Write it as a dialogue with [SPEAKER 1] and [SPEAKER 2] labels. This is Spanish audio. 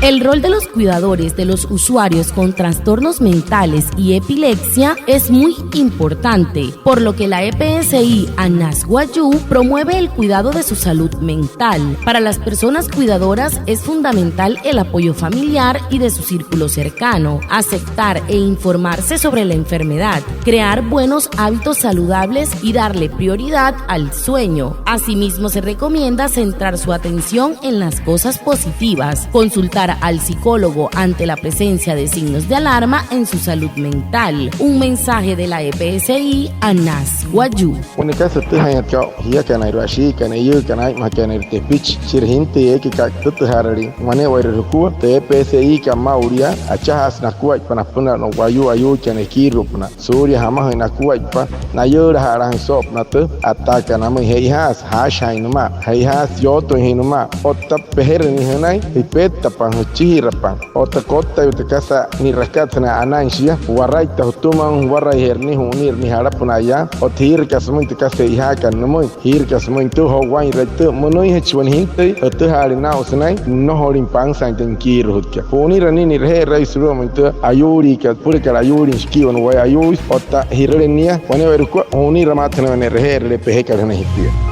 [SPEAKER 1] El rol de los cuidadores de los usuarios con trastornos mentales y epilepsia es muy importante, por lo que la EPSI Anas Guayú promueve el cuidado de su salud mental. Para las personas cuidadoras es fundamental el apoyo familiar y de su círculo cercano, aceptar e informarse sobre la enfermedad, crear buenos hábitos saludables y darle prioridad al sueño. Asimismo, se recomienda centrar su atención en las cosas positivas, consultar al psicólogo ante la presencia de signos de alarma en su salud mental. Un mensaje de la EPSI Anas Guayú.
[SPEAKER 2] Otakota utakasa ni rakatna ananshia waraita hutuman warai herni hunir ni harapunaya othir kasmun tikase ihaka namoy hir kasmun tu howai raitu monoi hechwan hinte otu halina osnai no horin pang sang tenkir hutya poni rani ni re raisuro mintu ayuri ka purika ayuri skion wai ayus otta hirlenia wani weruko oni ramatna ne re le peheka ne hitia